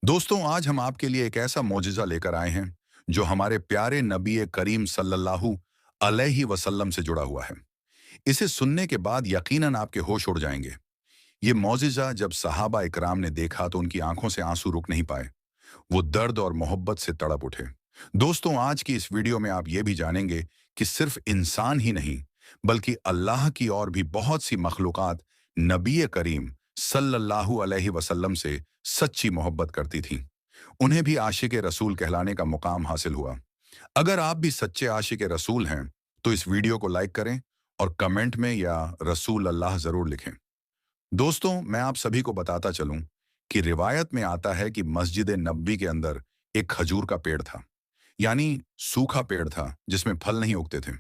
दोस्तों, आज हम आपके लिए एक ऐसा मौजिज़ा लेकर आए हैं जो हमारे प्यारे नबी करीम सल्लल्लाहु अलैहि वसल्लम से जुड़ा हुआ है। इसे सुनने के बाद यकीनन आपके होश उड़ जाएंगे। ये मौजिज़ा जब सहाबा इकराम ने देखा तो उनकी आंखों से आंसू रुक नहीं पाए। वो दर्द और मोहब्बत से तड़प उठे। दोस्तों, आज की इस वीडियो में आप ये भी जानेंगे कि सिर्फ इंसान ही नहीं बल्कि अल्लाह की और भी बहुत सी मखलूक़ात नबी करीम सल्लल्लाहु अलैहि वसल्लम से सच्ची मोहब्बत करती थीं। उन्हें भी आशिक रसूल कहलाने का मुकाम हासिल हुआ। अगर आप भी सच्चे आशिक रसूल हैं तो इस वीडियो को लाइक करें और कमेंट में या रसूल अल्लाह ज़रूर लिखें। दोस्तों, मैं आप सभी को बताता चलूं कि रिवायत में आता है कि मस्जिद नबवी के अंदर एक खजूर का पेड़ था, यानी सूखा पेड़ था जिसमें फल नहीं उगते थे।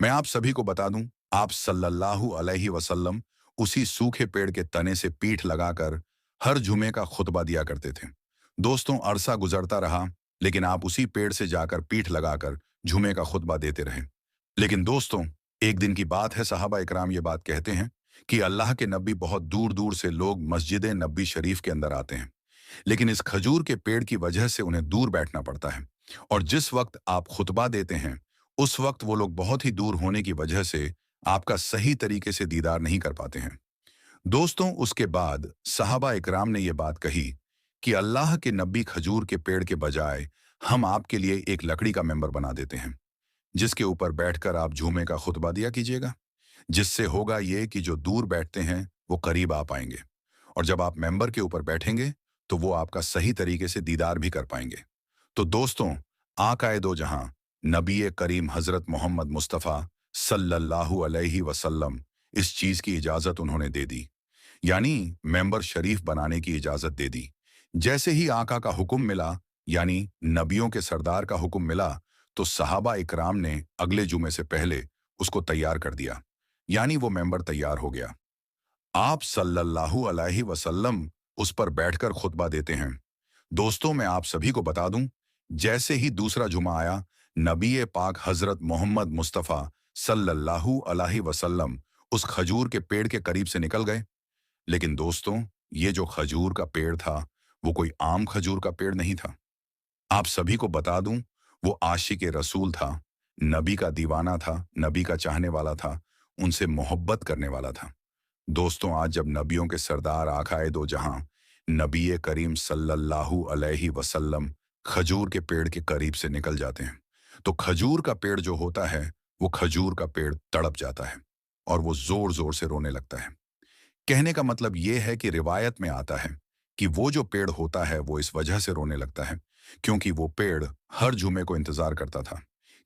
मैं आप सभी को बता दूं, आप सल्लल्लाहु अलैहि वसल्लम उसी सूखे पेड़ के तने से पीठ लगाकर हर जुमे का खुतबा दिया करते थे। दोस्तों, अरसा गुजरता रहा लेकिन आप उसी पेड़ से जाकर पीठ लगाकर जुमे का खुतबा देते रहे। लेकिन दोस्तों, एक दिन की बात है, सहाबा इकराम ये बात कहते हैं कि अल्लाह के नबी बहुत दूर दूर से लोग मस्जिद नबी शरीफ के अंदर आते हैं, लेकिन इस खजूर के पेड़ की वजह से उन्हें दूर बैठना पड़ता है। और जिस वक्त आप खुतबा देते हैं उस वक्त वो लोग बहुत ही दूर होने की वजह से आपका सही तरीके से दीदार नहीं कर पाते हैं। दोस्तों, उसके बाद सहाबा इकराम ने यह बात कही कि अल्लाह के नबी खजूर के पेड़ के बजाय हम आपके लिए एक लकड़ी का मेंबर बना देते हैं जिसके ऊपर बैठकर आप जुमे का खुतबा दिया कीजिएगा। जिससे होगा ये कि जो दूर बैठते हैं वो करीब आ पाएंगे, और जब आप मेंबर के ऊपर बैठेंगे तो वो आपका सही तरीके से दीदार भी कर पाएंगे। तो दोस्तों, आकाए दो जहां नबी करीम हजरत मोहम्मद मुस्तफ़ा सल्लल्लाहु अलैहि वसल्लम इस चीज की इजाजत उन्होंने दे दी, यानी मेंबर शरीफ बनाने की इजाजत दे दी। जैसे ही आका का हुक्म मिला, यानी नबियों के सरदार का हुक्म मिला, तो सहाबा इकराम ने अगले जुमे से पहले उसको तैयार कर दिया, यानी वो मेंबर तैयार हो गया। आप सल्लल्लाहु अलैहि वसल्लम उस पर बैठकर खुतबा देते हैं। दोस्तों, मैं आप सभी को बता दूं, जैसे ही दूसरा जुमा आया, नबी पाक हजरत मोहम्मद मुस्तफ़ा सल्लल्लाहु अलैहि वसल्लम उस खजूर के पेड़ के करीब से निकल गए। लेकिन दोस्तों, ये जो खजूर का पेड़ था वो कोई आम खजूर का पेड़ नहीं था। आप सभी को बता दूं, वो आशिक रसूल था, नबी का दीवाना था, नबी का चाहने वाला था, उनसे मोहब्बत करने वाला था। दोस्तों, आज जब नबियों के सरदार आकाए दो जहां नबी करीम सल्लल्लाहु अलैहि वसल्लम खजूर के पेड़ के करीब से निकल जाते हैं तो खजूर का पेड़ जो होता है वो खजूर का पेड़ तड़प जाता है और वो जोर जोर से रोने लगता है। कहने का मतलब ये है कि रिवायत में आता है कि वो जो पेड़ होता है वो इस वजह से रोने लगता है क्योंकि वो पेड़ हर जुमे को इंतजार करता था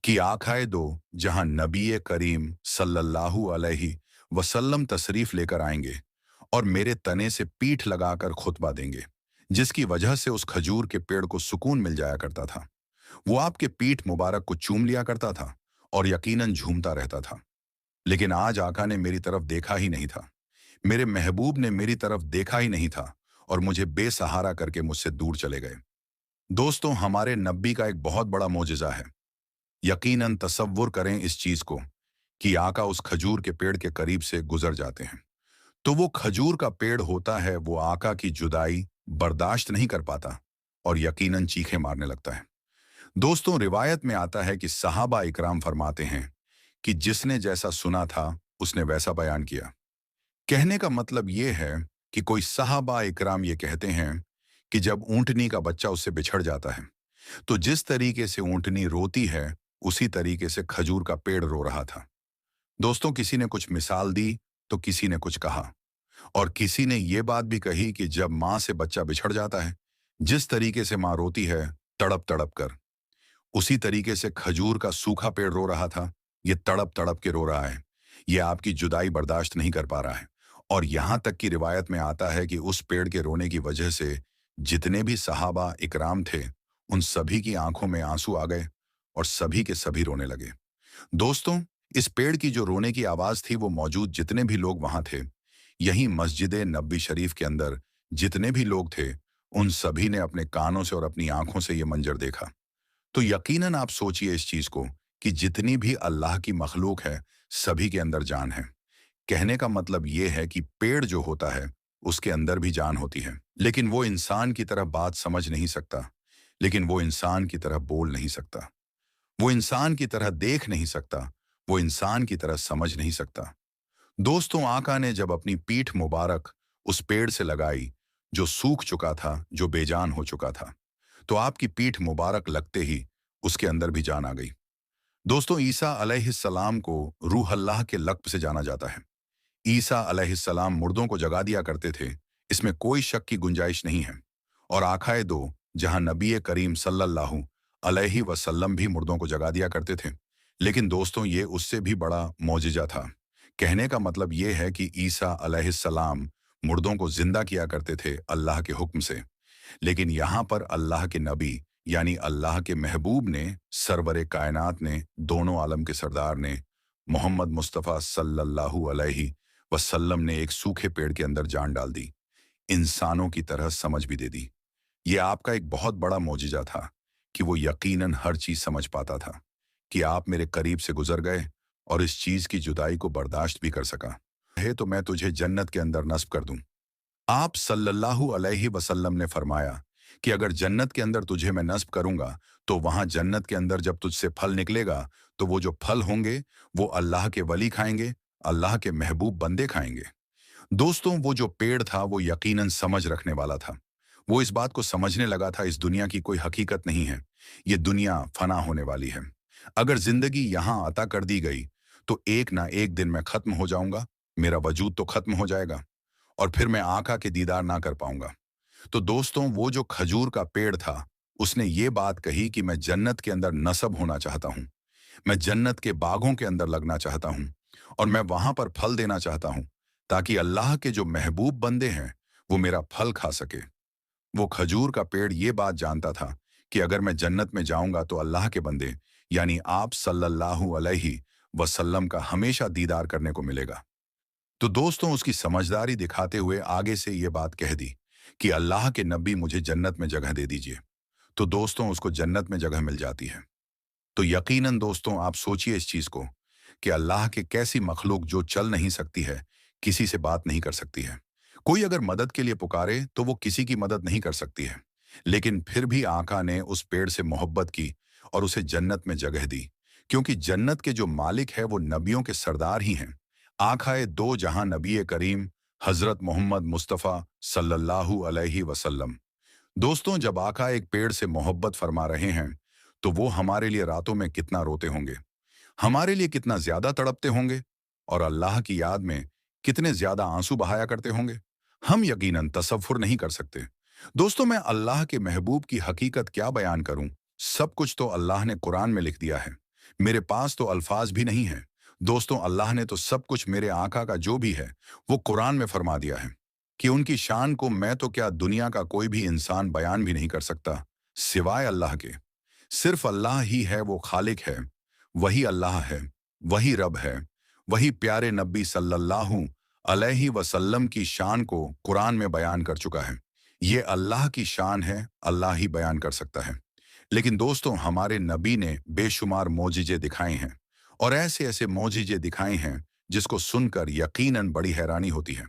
कि आखाए दो जहां नबी करीम सल्लल्लाहु अलैहि वसल्लम तशरीफ लेकर आएंगे और मेरे तने से पीठ लगाकर खुतबा देंगे, जिसकी वजह से उस खजूर के पेड़ को सुकून मिल जाया करता था। वो आपके पीठ मुबारक को चूम लिया करता था और यकीनन झूमता रहता था। लेकिन आज आका ने मेरी तरफ देखा ही नहीं था, मेरे महबूब ने मेरी तरफ देखा ही नहीं था और मुझे बेसहारा करके मुझसे दूर चले गए। दोस्तों, हमारे नबी का एक बहुत बड़ा मोजिज़ा है। यकीनन तसव्वुर करें इस चीज को कि आका उस खजूर के पेड़ के करीब से गुजर जाते हैं तो वो खजूर का पेड़ होता है वो आका की जुदाई बर्दाश्त नहीं कर पाता और यकीनन चीखें मारने लगता है। दोस्तों, रिवायत में आता है कि सहाबा इकराम फरमाते हैं कि जिसने जैसा सुना था उसने वैसा बयान किया। कहने का मतलब ये है कि कोई सहाबा इकराम ये कहते हैं कि जब ऊंटनी का बच्चा उससे बिछड़ जाता है तो जिस तरीके से ऊंटनी रोती है उसी तरीके से खजूर का पेड़ रो रहा था। दोस्तों, किसी ने कुछ मिसाल दी तो किसी ने कुछ कहा और किसी ने ये बात भी कही कि जब माँ से बच्चा बिछड़ जाता है, जिस तरीके से माँ रोती है तड़प तड़प कर, उसी तरीके से खजूर का सूखा पेड़ रो रहा था। ये तड़प तड़प के रो रहा है, ये आपकी जुदाई बर्दाश्त नहीं कर पा रहा है। और यहां तक की रिवायत में आता है कि उस पेड़ के रोने की वजह से जितने भी सहाबा इकराम थे उन सभी की आंखों में आंसू आ गए और सभी के सभी रोने लगे। दोस्तों, इस पेड़ की जो रोने की आवाज थी वो मौजूद जितने भी लोग वहां थे, यहीं मस्जिद नबी शरीफ के अंदर जितने भी लोग थे, उन सभी ने अपने कानों से और अपनी आंखों से ये मंजर देखा। तो यकीनन आप सोचिए इस चीज को कि जितनी भी अल्लाह की मखलूक है सभी के अंदर जान है। कहने का मतलब ये है कि पेड़ जो होता है उसके अंदर भी जान होती है, लेकिन वो इंसान की तरह बात समझ नहीं सकता, लेकिन वो इंसान की तरह बोल नहीं सकता, वो इंसान की तरह देख नहीं सकता, वो इंसान की तरह समझ नहीं सकता। दोस्तों, आका ने जब अपनी पीठ मुबारक उस पेड़ से लगाई जो सूख चुका था, जो बेजान हो चुका था, तो आपकी पीठ मुबारक लगते ही उसके अंदर भी जान आ गई। दोस्तों, ईसा अलैहिस्सलाम को रूह अल्लाह के लक़्ब से जाना जाता है। ईसा अलैहिस्सलाम मुर्दों को जगा दिया करते थे, इसमें कोई शक की गुंजाइश नहीं है। और आखाए दो जहां नबी करीम सल्लल्लाहु अलैहि वसल्लम भी मुर्दों को जगा दिया करते थे। लेकिन दोस्तों, ये उससे भी बड़ा मौजिजा था। कहने का मतलब ये है कि ईसा अलैहिस्सलाम मुर्दों को जिंदा किया करते थे अल्लाह के हुक्म से। लेकिन यहाँ पर अल्लाह के नबी यानी अल्लाह के महबूब ने, सरवरे कायनात ने, दोनों आलम के सरदार ने, मोहम्मद मुस्तफ़ा सल्लल्लाहु अलैहि वसल्लम ने एक सूखे पेड़ के अंदर जान डाल दी, इंसानों की तरह समझ भी दे दी। ये आपका एक बहुत बड़ा मौजिजा था कि वो यकीनन हर चीज समझ पाता था, कि आप मेरे करीब से गुजर गए और इस चीज की जुदाई को बर्दाश्त भी कर सका है तो मैं तुझे जन्नत के अंदर नस्ब कर दूं। आप सल्लल्लाहु अलैहि वसल्लम ने फरमाया कि अगर जन्नत के अंदर तुझे मैं नस्ब करूंगा तो वहां जन्नत के अंदर जब तुझसे फल निकलेगा तो वो जो फल होंगे वो अल्लाह के वली खाएंगे, अल्लाह के महबूब बंदे खाएंगे। दोस्तों, वो जो पेड़ था वो यकीनन समझ रखने वाला था। वो इस बात को समझने लगा था, इस दुनिया की कोई हकीकत नहीं है, ये दुनिया फना होने वाली है। अगर जिंदगी यहां अता कर दी गई तो एक ना एक दिन मैं खत्म हो जाऊंगा, मेरा वजूद तो खत्म हो जाएगा और फिर मैं आका के दीदार ना कर पाऊंगा। तो दोस्तों, वो जो खजूर का पेड़ था उसने ये बात कही कि मैं जन्नत के अंदर नस्ब होना चाहता हूं, मैं जन्नत के बागों के अंदर लगना चाहता हूं और मैं वहां पर फल देना चाहता हूं ताकि अल्लाह के जो महबूब बंदे हैं वो मेरा फल खा सके। वो खजूर का पेड़ ये बात जानता था कि अगर मैं जन्नत में जाऊंगा तो अल्लाह के बंदे यानी आप सल्लल्लाहु अलैहि वसल्लम का हमेशा दीदार करने को मिलेगा। तो दोस्तों, उसकी समझदारी दिखाते हुए आगे से ये बात कह दी कि अल्लाह के नबी मुझे जन्नत में जगह दे दीजिए। तो दोस्तों, उसको जन्नत में जगह मिल जाती है। तो यकीनन दोस्तों, आप सोचिए इस चीज को कि अल्लाह के कैसी मखलूक जो चल नहीं सकती है, किसी से बात नहीं कर सकती है। कोई अगर मदद के लिए पुकारे तो वो किसी की मदद नहीं कर सकती है, लेकिन फिर भी आका ने उस पेड़ से मोहब्बत की और उसे जन्नत में जगह दी, क्योंकि जन्नत के जो मालिक है वो नबियों के सरदार ही हैं। आखाए दो जहां नबी करीम हजरत मोहम्मद मुस्तफ़ा सल्लल्लाहु अलैहि वसल्लम। दोस्तों, जब आका एक पेड़ से मोहब्बत फरमा रहे हैं तो वो हमारे लिए रातों में कितना रोते होंगे, हमारे लिए कितना ज्यादा तड़पते होंगे और अल्लाह की याद में कितने ज्यादा आंसू बहाया करते होंगे, हम यकीनन तसव्वुर नहीं कर सकते। दोस्तों, मैं अल्लाह के महबूब की हकीकत क्या बयान करूं, सब कुछ तो अल्लाह ने कुरान में लिख दिया है, मेरे पास तो अल्फाज भी नहीं है। दोस्तों, अल्लाह ने तो सब कुछ मेरे आका का जो भी है वो कुरान में फरमा दिया है कि उनकी शान को मैं तो क्या दुनिया का कोई भी इंसान बयान भी नहीं कर सकता सिवाय अल्लाह के। सिर्फ अल्लाह ही है वो खालिक है, वही अल्लाह है, वही रब है, वही प्यारे नबी सल्लल्लाहु अलैहि वसल्लम की शान को कुरान में बयान कर चुका है। ये अल्लाह की शान है, अल्लाह ही बयान कर सकता है। लेकिन दोस्तों, हमारे नबी ने बेशुमार मोजिजे दिखाए हैं और ऐसे ऐसे मोजिजे दिखाए हैं जिसको सुनकर यकीनन बड़ी हैरानी होती है।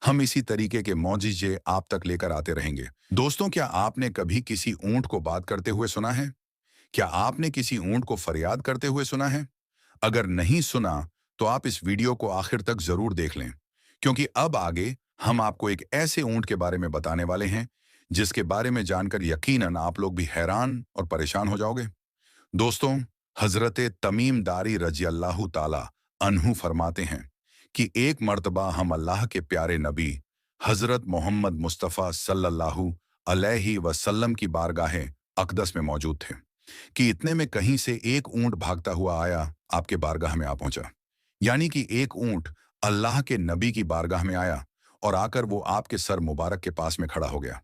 हम इसी तरीके के मोजिजे आप तक लेकर आते रहेंगे। दोस्तों, क्या आपने कभी किसी ऊंट को बात करते हुए सुना है? क्या आपने किसी ऊंट को फरियाद करते हुए सुना है? अगर नहीं सुना तो आप इस वीडियो को आखिर तक जरूर देख लें, क्योंकि अब आगे हम आपको एक ऐसे ऊंट के बारे में बताने वाले हैं जिसके बारे में जानकर यकीनन आप लोग भी हैरान और परेशान हो जाओगे। दोस्तों, हजरत तमीम दारी रजी अल्लाह ताला अन्हु फरमाते हैं कि एक मर्तबा हम अल्लाह के प्यारे नबी हजरत मोहम्मद मुस्तफ़ा सल्लल्लाहु अलैहि वसल्लम की बारगाह अक़दस में मौजूद थे कि इतने में कहीं से एक ऊंट भागता हुआ आया, आपके बारगाह में आ पहुंचा। यानी कि एक ऊंट अल्लाह के नबी की बारगाह में आया और आकर वो आपके सर मुबारक के पास में खड़ा हो गया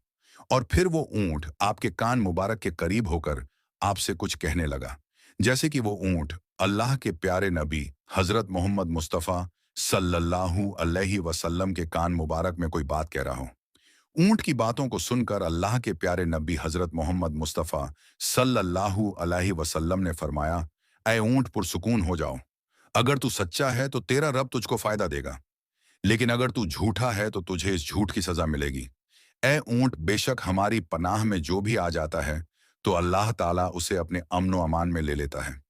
और फिर वो ऊंट आपके कान मुबारक के करीब होकर आपसे कुछ कहने लगा, जैसे कि वो ऊंट अल्लाह के प्यारे नबी हजरत मोहम्मद मुस्तफ़ा सल्लल्लाहु अलैहि वसल्लम के कान मुबारक में कोई बात कह रहा हो। ऊंट की बातों को सुनकर अल्लाह के प्यारे नबी हजरत मोहम्मद मुस्तफ़ा सल्लल्लाहु अलैहि वसल्लम ने फरमाया, ऐ ऊंट पुरसुकून हो जाओ, अगर तू सच्चा है तो तेरा रब तुझको फायदा देगा, लेकिन अगर तू झूठा है तो तुझे इस झूठ की सजा मिलेगी। ए ऊंट, बेशक हमारी पनाह में जो भी आ जाता है तो अल्लाह ताला उसे अपने अमन व अमान में ले लेता है,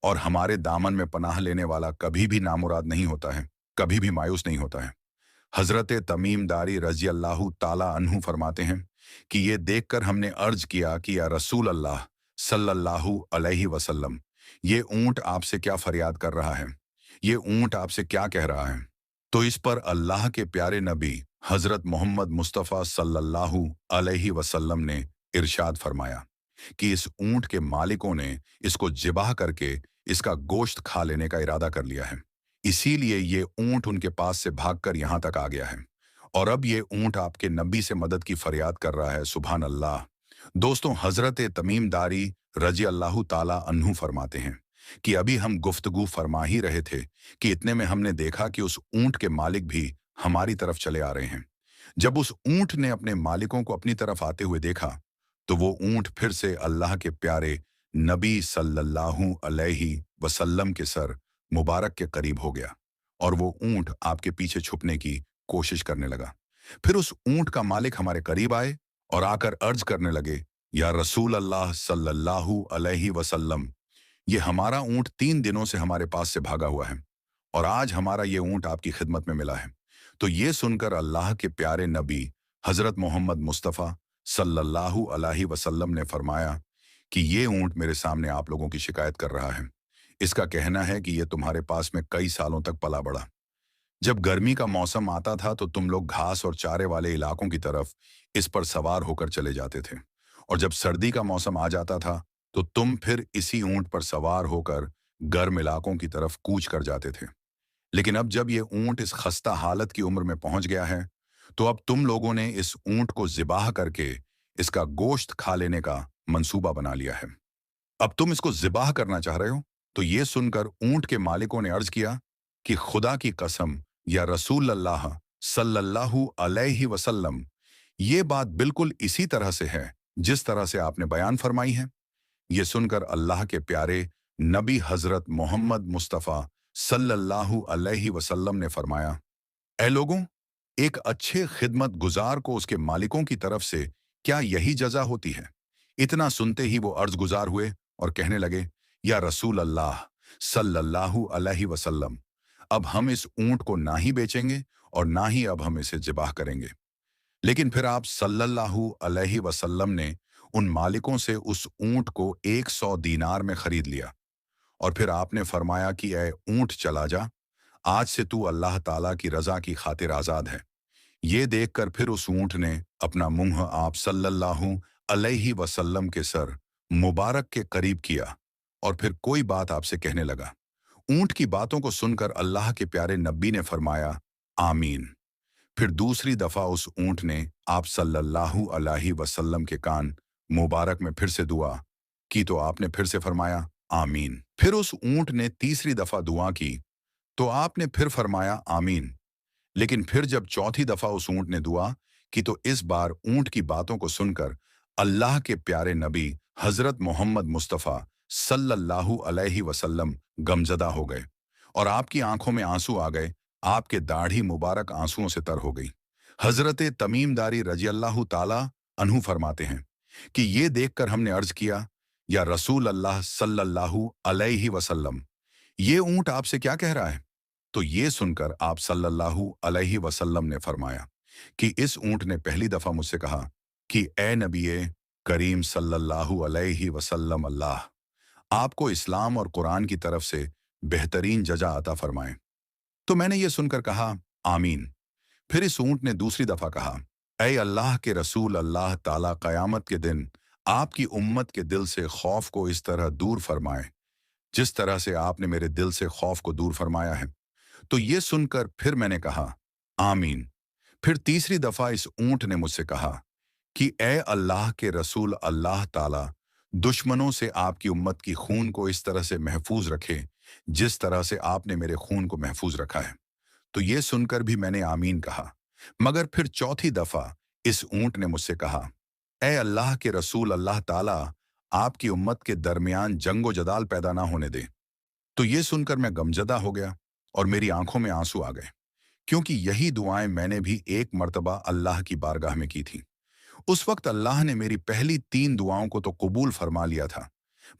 और हमारे दामन में पनाह लेने वाला कभी भी नामुराद नहीं होता है, कभी भी मायूस नहीं होता है। हजरत तमीम दारी रजी अल्लाह ताला अन्हु फरमाते हैं कि ये देखकर हमने अर्ज किया कि या रसूल अल्लाह सल्लल्लाहु अलैहि वसल्लम, ये ऊंट आपसे क्या फरियाद कर रहा है, ये ऊंट आपसे क्या कह रहा है। तो इस पर अल्लाह के प्यारे नबी हजरत मोहम्मद मुस्तफ़ा सल्लल्लाहु अलैहि वसल्लम ने इरशाद फरमाया कि इस ऊंट के मालिकों ने इसको ज़िबाह करके इसका गोश्त खा लेने का इरादा कर लिया है, इसीलिए ये ऊंट उनके पास से भागकर यहाँ तक आ गया है, और अब ये ऊंट आपके नबी से मदद की फरियाद कर रहा है। सुभान अल्लाह। दोस्तों, हजरत तमीम दारी रजी अल्लाह ताला अन्हु फरमाते हैं कि अभी हम गुफ्तगू फरमा ही रहे थे कि इतने में हमने देखा कि उस ऊंट के मालिक भी हमारी तरफ चले आ रहे हैं। जब उस ऊंट ने अपने मालिकों को अपनी तरफ आते हुए देखा तो वो ऊंट फिर से अल्लाह के प्यारे नबी सल्लल्लाहु अलैहि वसल्लम के सर मुबारक के करीब हो गया, और वो ऊंट आपके पीछे छुपने की कोशिश करने लगा। फिर उस ऊंट का मालिक हमारे करीब आए और आकर अर्ज करने लगे, या रसूल अल्लाह सल्लल्लाहु अलैहि वसल्लम, ये हमारा ऊंट 3 दिनों से हमारे पास से भागा हुआ है, और आज हमारा ये ऊंट आपकी खिदमत में मिला है। तो ये सुनकर अल्लाह के प्यारे नबी हजरत मोहम्मद मुस्तफ़ा सल्लल्लाहु अलैहि वसल्लम ने फरमाया कि ये ऊंट मेरे सामने आप लोगों की शिकायत कर रहा है। इसका कहना है कि ये तुम्हारे पास में कई सालों तक पला बढ़ा। जब गर्मी का मौसम आता था तो तुम लोग घास और चारे वाले इलाकों की तरफ इस पर सवार होकर चले जाते थे, और जब सर्दी का मौसम आ जाता था तो तुम फिर इसी ऊंट पर सवार होकर गर्म इलाकों की तरफ कूच कर जाते थे। लेकिन अब जब ये ऊंट इस खस्ता हालत की उम्र में पहुंच गया है तो अब तुम लोगों ने इस ऊंट को ज़िबाह करके इसका गोश्त खा लेने का मंसूबा बना लिया है। अब तुम इसको ज़िबाह करना चाह रहे हो। तो ये सुनकर ऊंट के मालिकों ने अर्ज किया कि खुदा की कसम, या रसूल अल्लाह सल्लल्लाहु अलैहि वसल्लम, ये बात बिल्कुल इसी तरह से है जिस तरह से आपने बयान फरमाई है। ये सुनकर अल्लाह के प्यारे नबी हजरत मोहम्मद मुस्तफ़ा सल्लल्लाहु अलैहि वसल्लम ने फरमाया, ऐ लोगों, एक अच्छे खिदमत गुजार को उसके मालिकों की तरफ से क्या यही जजा होती है। इतना सुनते ही वो अर्ज गुजार हुए और कहने लगे, या रसूल अल्लाह सल्लल्लाहु अलैहि वसल्लम, अब हम इस ऊंट को ना ही बेचेंगे और ना ही अब हम इसे ज़िबाह करेंगे। लेकिन फिर आप सल्लल्लाहु अलैहि वसल्लम ने उन मालिकों से उस ऊंट को 100 दीनार में खरीद लिया, और फिर आपने फरमाया कि ऐ ऊंट, चला जा, आज से तू अल्लाह ताला की रजा की खातिर आज़ाद है। ये देखकर फिर उस ऊंट ने अपना मुंह आप सल्लल्लाहु अलैहि वसल्लम के सर मुबारक के करीब किया और फिर कोई बात आपसे कहने लगा। ऊंट की बातों को सुनकर अल्लाह के प्यारे नबी ने फरमाया, आमीन। फिर दूसरी दफा उस ऊंट ने आप सल्लल्लाहु अलैहि वसल्लम के कान मुबारक में फिर से दुआ की तो आपने फिर से फरमाया, आमीन। फिर उस ऊंट ने तीसरी दफा दुआ की तो आपने फिर फरमाया, आमीन। लेकिन फिर जब चौथी दफा उस ऊंट ने दुआ की तो इस बार ऊंट की बातों को सुनकर अल्लाह के प्यारे नबी हजरत मोहम्मद मुस्तफ़ा सल्लल्लाहु अलैहि वसल्लम गमजदा हो गए, और आपकी आंखों में आंसू आ गए, आपके दाढ़ी मुबारक आंसुओं से तर हो गई। हजरत तमीमदारी रजी अल्लाह ताला अन्हु फरमाते हैं कि ये देखकर हमने अर्ज किया, या रसूल अल्लाह सल्लल्लाहु अलैहि वसल्लम, ये ऊंट आपसे क्या कह रहा है। तो ये सुनकर आप सल्लल्लाहु अलैहि वसल्लम ने फरमाया कि इस ऊंट ने पहली दफा मुझसे कहा कि ए नबी करीम सल्लल्लाहु अलैहि वसल्लम, अल्लाह आपको इस्लाम और कुरान की तरफ से बेहतरीन जजा अता फरमाए। तो मैंने ये सुनकर कहा, आमीन। फिर इस ऊंट ने दूसरी दफा कहा, ऐ अल्लाह के रसूल, अल्लाह ताला क़यामत के दिन आपकी उम्मत के दिल से खौफ को इस तरह दूर फरमाए जिस तरह से आपने मेरे दिल से खौफ को दूर फरमाया है। तो ये सुनकर फिर मैंने कहा, आमीन। फिर तीसरी दफा इस ऊंट ने मुझसे कहा कि ए अल्लाह के रसूल, अल्लाह ताला दुश्मनों से आपकी उम्मत की खून को इस तरह से महफूज रखे जिस तरह से आपने मेरे खून को महफूज रखा है। तो ये सुनकर भी मैंने आमीन कहा। मगर फिर चौथी दफा इस ऊंट ने मुझसे कहा, ए अल्लाह के रसूल, अल्लाह ताला आपकी उम्मत के दरमियान जंगो जदाल पैदा ना होने दे। तो ये सुनकर मैं गमजदा हो गया और मेरी आंखों में आंसू आ गए, क्योंकि यही दुआएं मैंने भी एक मर्तबा अल्लाह की बारगाह में की थी। उस वक्त अल्लाह ने मेरी पहली 3 दुआओं को तो कबूल फरमा लिया था,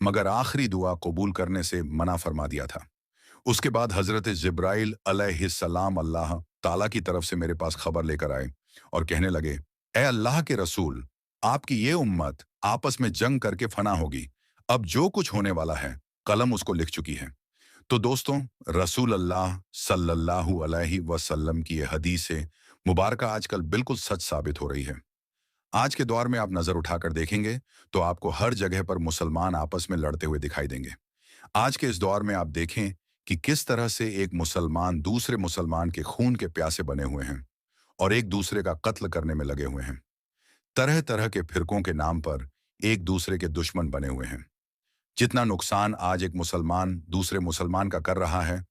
मगर आखिरी दुआ कबूल करने से मना फरमा दिया था। उसके बाद हजरत जिब्राइल अलैहिस्सलाम अल्लाह ताला की तरफ से मेरे पास खबर लेकर आए और कहने लगे, ए अल्लाह के रसूल, आपकी ये उम्मत आपस में जंग करके फना होगी। अब जो कुछ होने वाला है, कलम उसको लिख चुकी है। तो दोस्तों, रसूल अल्लाह सल्लल्लाहु अलैहि वसल्लम की ये हदीस से मुबारक आजकल बिल्कुल सच साबित हो रही है। आज के दौर में आप नजर उठाकर देखेंगे तो आपको हर जगह पर मुसलमान आपस में लड़ते हुए दिखाई देंगे। आज के इस दौर में आप देखें कि किस तरह से एक मुसलमान दूसरे मुसलमान के खून के प्यासे बने हुए हैं और एक दूसरे का कत्ल करने में लगे हुए हैं। तरह तरह के फिरकों के नाम पर एक दूसरे के दुश्मन बने हुए हैं। जितना नुकसान आज एक मुसलमान दूसरे मुसलमान का कर रहा है,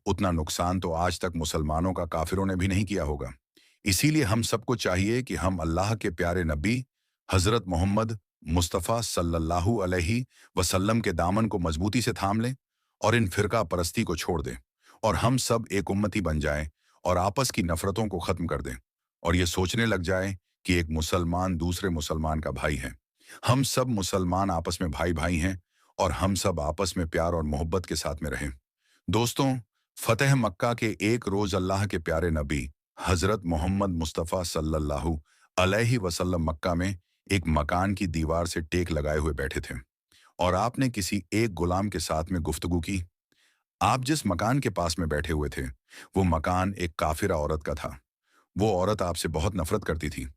उतना नुकसान तो आज तक मुसलमानों का काफिरों ने भी नहीं किया होगा। इसीलिए हम सबको चाहिए कि हम अल्लाह के प्यारे नबी हजरत मोहम्मद मुस्तफ़ा सल्लल्लाहु अलैहि वसल्लम के दामन को मजबूती से थाम लें और इन फिरका परस्ती को छोड़ दें, और हम सब एक उम्मती बन जाएं और आपस की नफरतों को खत्म कर दें और ये सोचने लग जाए कि एक मुसलमान दूसरे मुसलमान का भाई है। हम सब मुसलमान आपस में भाई भाई हैं और हम सब आपस में प्यार और मोहब्बत के साथ में रहें। दोस्तों, फतेह मक्का के एक रोज अल्लाह के प्यारे नबी हजरत मोहम्मद मुस्तफ़ा सल्लल्लाहु अलैहि वसल्लम मक्का में एक मकान की दीवार से टेक लगाए हुए बैठे थे और आपने किसी एक गुलाम के साथ में गुफ्तगू की। आप जिस मकान के पास में बैठे हुए थे, वो मकान एक काफिरा औरत का था। वो औरत आपसे बहुत नफरत करती थी।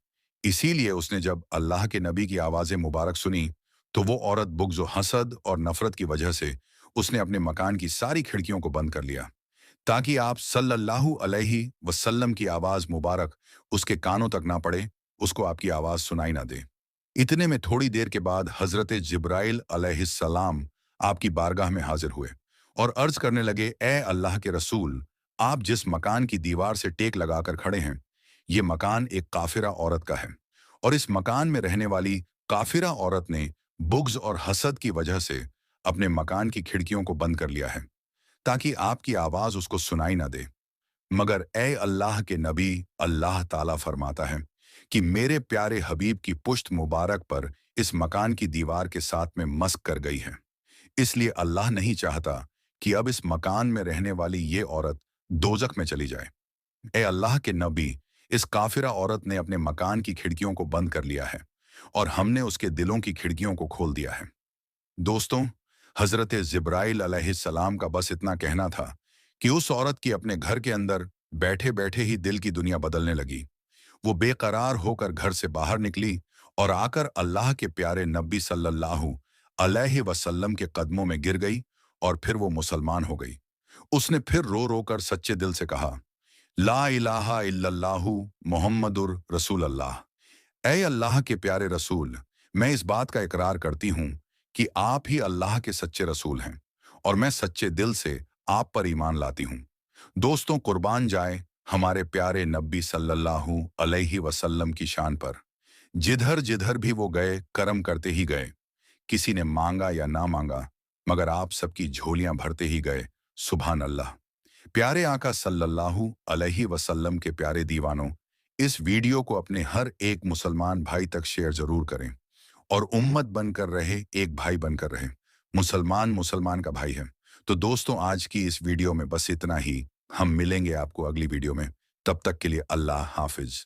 इसीलिए उसने जब अल्लाह के नबी की आवाज़ें मुबारक सुनी, तो वो औरत बुग़्ज़ व हसद और नफरत की वजह से उसने अपने मकान की सारी खिड़कियों को बंद कर लिया, ताकि आप सल्लल्लाहु अलैहि वसल्लम की आवाज़ मुबारक उसके कानों तक ना पड़े, उसको आपकी आवाज़ सुनाई ना दे। इतने में थोड़ी देर के बाद हज़रत जिब्राइल अलैहिस्सलाम आपकी बारगाह में हाजिर हुए और अर्ज करने लगे, ए अल्लाह के रसूल, आप जिस मकान की दीवार से टेक लगाकर खड़े हैं, ये मकान एक काफिरा औरत का है और इस मकान में रहने वाली काफिरा औरत ने बुग़्ज़ और हसद की वजह से अपने मकान की खिड़कियों को बंद कर लिया है, ताकि आपकी आवाज़ उसको सुनाई ना दे। मगर ए अल्लाह के नबी, अल्लाह ताला फरमाता है कि मेरे प्यारे हबीब की पुश्त मुबारक पर इस मकान की दीवार के साथ में मस्क कर गई है। इसलिए अल्लाह नहीं चाहता कि अब इस मकान में रहने वाली ये औरत दोजख में चली जाए। ए अल्लाह के नबी, इस काफिरा औरत ने अपने मकान की खिड़कियों को बंद कर लिया है और हमने उसके दिलों की खिड़कियों को खोल दिया है। दोस्तों, हजरत जिब्राइल अलैहिस्सलाम का बस इतना कहना था कि उस औरत की अपने घर के अंदर बैठे बैठे ही दिल की दुनिया बदलने लगी। वो बेकरार होकर घर से बाहर निकली और आकर अल्लाह के प्यारे नबी सल्लल्लाहु अलैहि वसल्लम के कदमों में गिर गई और फिर वो मुसलमान हो गई। उसने फिर रो रो कर सच्चे दिल से कहा, ला इलाहा इल्लल्लाहु मोहम्मदुर रसूल अल्लाह। ऐ अल्लाह के प्यारे रसूल, मैं इस बात का इकरार करती हूँ कि आप ही अल्लाह के सच्चे रसूल हैं और मैं सच्चे दिल से आप पर ईमान लाती हूँ। दोस्तों, कुर्बान जाए हमारे प्यारे नबी सल्लल्लाहु अलैहि वसल्लम की शान पर। जिधर जिधर भी वो गए, करम करते ही गए। किसी ने मांगा या ना मांगा, मगर आप सबकी झोलियां भरते ही गए। सुभान अल्लाह। प्यारे आका सल्लल्लाहु अलैहि वसल्लम के प्यारे दीवानों, इस वीडियो को अपने हर एक मुसलमान भाई तक शेयर जरूर करें और उम्मत बनकर रहे, एक भाई बनकर रहे। मुसलमान मुसलमान का भाई है। तो दोस्तों, आज की इस वीडियो में बस इतना ही। हम मिलेंगे आपको अगली वीडियो में। तब तक के लिए अल्लाह हाफिज।